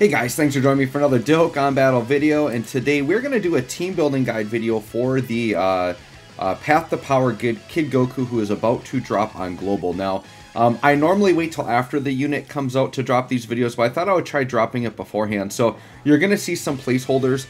Hey guys, thanks for joining me for another Dokkan Battle video, and today we're going to do a team building guide video for the Path to Power Kid Goku, who is about to drop on Global. Now, I normally wait till after the unit comes out to drop these videos, but I thought I would try dropping it beforehand. So you're going to see some placeholders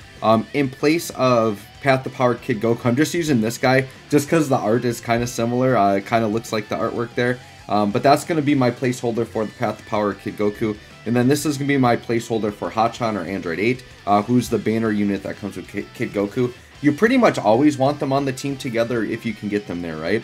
in place of Path to Power Kid Goku. I'm just using this guy just because the art is kind of similar. It kind of looks like the artwork there. But that's going to be my placeholder for the Path to Power Kid Goku. And then this is going to be my placeholder for Hachan or Android 8, who's the banner unit that comes with Kid Goku. You pretty much always want them on the team together if you can get them there, right?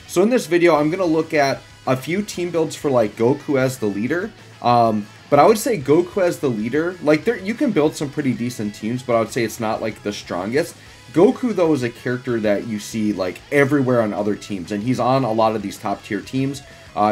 So in this video, I'm going to look at a few team builds for like Goku as the leader. But I would say Goku as the leader, like you can build some pretty decent teams, but I would say it's not like the strongest. Goku, though, is a character that you see like everywhere on other teams, and he's on a lot of these top tier teams.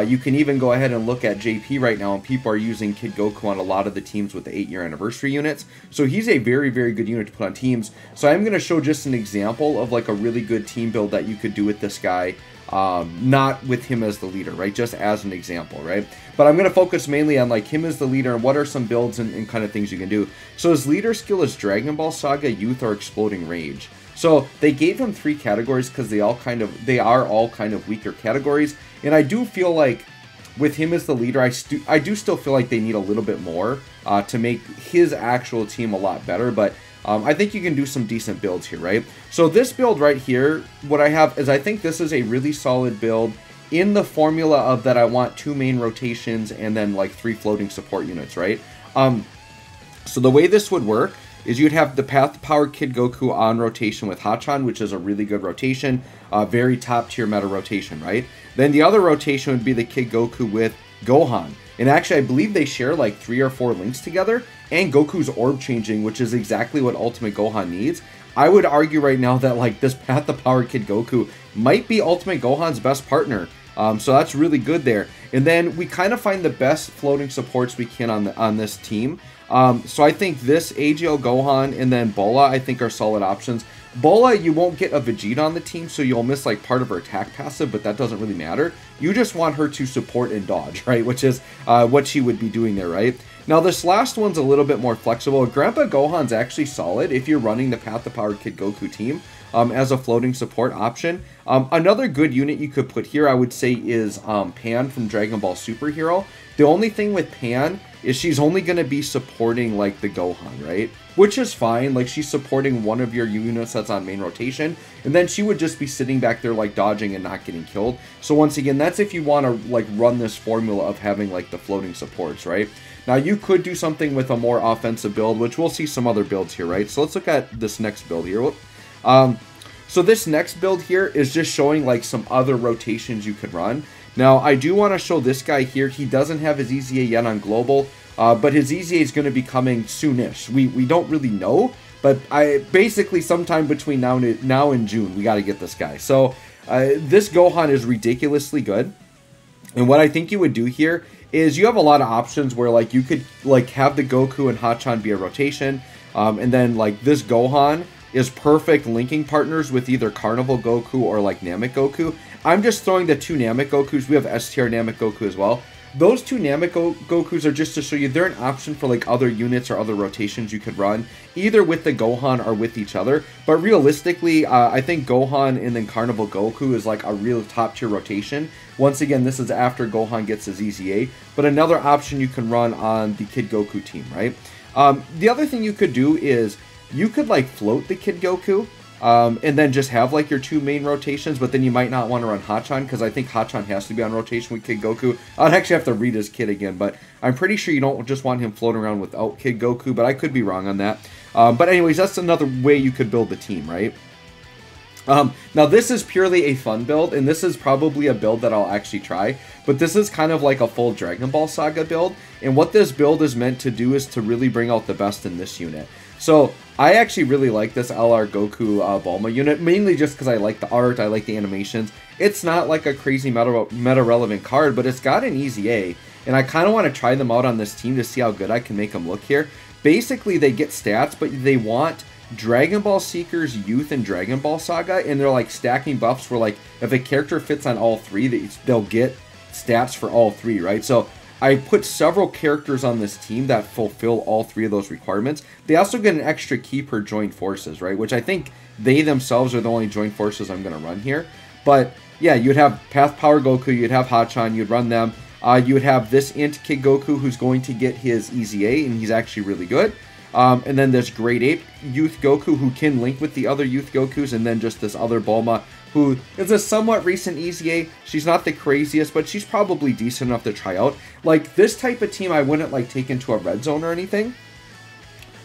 You can even go ahead and look at JP right now, and people are using Kid Goku on a lot of the teams with the 8-year anniversary units. So he's a very, very good unit to put on teams. So I'm going to show just an example of like a really good team build that you could do with this guy, not with him as the leader, right? Just as an example, right? But I'm going to focus mainly on like him as the leader and what are some builds and kind of things you can do. So his leader skill is Dragon Ball Saga, Youth, or Exploding Rage. So they gave him 3 categories because they are all kind of weaker categories, and I do feel like with him as the leader, I do still feel like they need a little bit more to make his actual team a lot better. But I think you can do some decent builds here, right? So this build right here, what I have is I think this is a really solid build in the formula of that I want 2 main rotations and then like 3 floating support units, right? So the way this would work is you'd have the Path to Power Kid Goku on rotation with Hachan, which is a really good rotation, very top tier meta rotation, right? Then the other rotation would be the Kid Goku with Gohan. And actually, I believe they share like 3 or 4 links together, and Goku's orb changing, which is exactly what Ultimate Gohan needs. I would argue right now that like this Path to Power Kid Goku might be Ultimate Gohan's best partner. So that's really good there. And then we kind of find the best floating supports we can on this team. So I think this AGL Gohan and then Bola I think are solid options. Bola, you won't get a Vegeta on the team, so you'll miss like part of her attack passive, but that doesn't really matter. You just want her to support and dodge, right? Which is what she would be doing there, right? Now this last one's a little bit more flexible. Grandpa Gohan's actually solid if you're running the Path to Power Kid Goku team as a floating support option. Another good unit you could put here, I would say, is Pan from Dragon Ball Superhero. The only thing with Pan is she's only going to be supporting like the Gohan, right? Which is fine, like she's supporting one of your units that's on main rotation, and then she would just be sitting back there like dodging and not getting killed. So once again, that's if you want to like run this formula of having like the floating supports, right? Now you could do something with a more offensive build, which we'll see some other builds here, right? So let's look at this next build here. So this next build here is just showing like some other rotations you could run. Now, I do want to show this guy here. He doesn't have his EZA yet on Global, but his EZA is going to be coming soonish. We don't really know, but basically sometime between now and June, we got to get this guy. So this Gohan is ridiculously good. And what I think you would do here is you have a lot of options where like you could like have the Goku and Hachan be a rotation, and then like this Gohan is perfect linking partners with either Carnival Goku or like Namek Goku. I'm just throwing the 2 Namek Gokus. We have STR Namek Goku as well. Those 2 Namek Gokus are just to show you they're an option for like other units or other rotations you could run, either with the Gohan or with each other. But realistically, I think Gohan and then Carnival Goku is like a real top tier rotation. Once again, this is after Gohan gets his EZA, but another option you can run on the Kid Goku team, right? The other thing you could do is you could like float the Kid Goku, and then just have like your 2 main rotations, but then you might not want to run Hachan because I think Hachan has to be on rotation with Kid Goku. I'd actually have to read his kit again, but I'm pretty sure you don't just want him floating around without Kid Goku, but I could be wrong on that. But anyways, that's another way you could build the team, right? Now this is purely a fun build, and this is probably a build that I'll actually try, but this is kind of like a full Dragon Ball Saga build, and what this build is meant to do is to really bring out the best in this unit. So I actually really like this LR Goku Bulma unit, mainly just because I like the art, I like the animations. It's not like a crazy meta-relevant card, but it's got an EZA, and I kind of want to try them out on this team to see how good I can make them look here. Basically, they get stats, but they want Dragon Ball Seekers, Youth, and Dragon Ball Saga, and they're like stacking buffs where like if a character fits on all 3, they'll get stats for all 3, right? So I put several characters on this team that fulfill all 3 of those requirements. They also get an extra key per joint forces, right? Which I think they themselves are the only joint forces I'm going to run here. But yeah, you'd have Path Power Goku, you'd have Hachan, you'd run them. You would have this Int Kid Goku who's going to get his EZA, and he's actually really good. And then this Great Ape Youth Goku who can link with the other Youth Gokus, and then just this other Bulma who is a somewhat recent EZA. She's not the craziest, but she's probably decent enough to try out. Like, this type of team I wouldn't like take into a red zone or anything,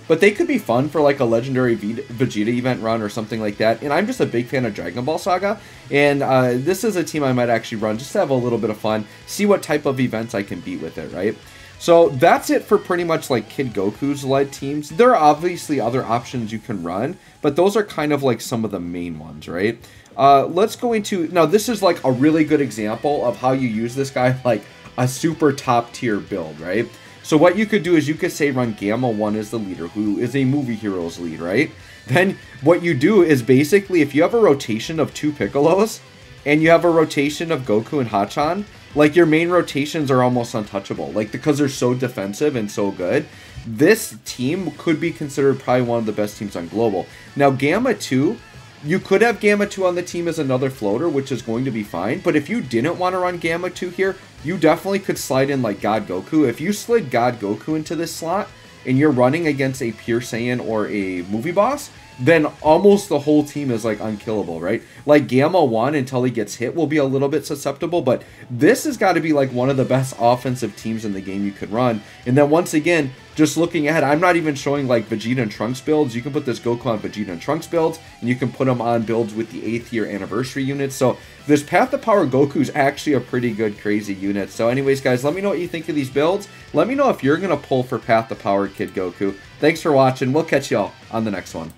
but they could be fun for like a legendary Vegeta event run or something like that. And I'm just a big fan of Dragon Ball Saga, and this is a team I might actually run just to have a little bit of fun, see what type of events I can beat with it, right? So that's it for pretty much like Kid Goku's led teams. There are obviously other options you can run, but those are kind of like some of the main ones, right? Let's go into, now this is like a really good example of how you use this guy like a super top tier build, right? So what you could do is you could say run Gamma 1 as the leader, who is a movie hero's lead, right? Then what you do is basically if you have a rotation of 2 Piccolos and you have a rotation of Goku and Hachan, like your main rotations are almost untouchable, like because they're so defensive and so good. This team could be considered probably one of the best teams on Global. Now Gamma 2, you could have Gamma 2 on the team as another floater, which is going to be fine. But if you didn't want to run Gamma 2 here, you definitely could slide in like God Goku. If you slid God Goku into this slot and you're running against a Pure Saiyan or a movie boss, then almost the whole team is like unkillable, right? Like Gamma 1 until he gets hit will be a little bit susceptible, but this has got to be like one of the best offensive teams in the game you could run. And then once again, just looking ahead, I'm not even showing like Vegeta and Trunks builds. You can put this Goku on Vegeta and Trunks builds, and you can put them on builds with the 8th year anniversary units. So this Path to Power Goku is actually a pretty good, crazy unit. So anyways, guys, let me know what you think of these builds. Let me know if you're going to pull for Path to Power Kid Goku. Thanks for watching. We'll catch y'all on the next one.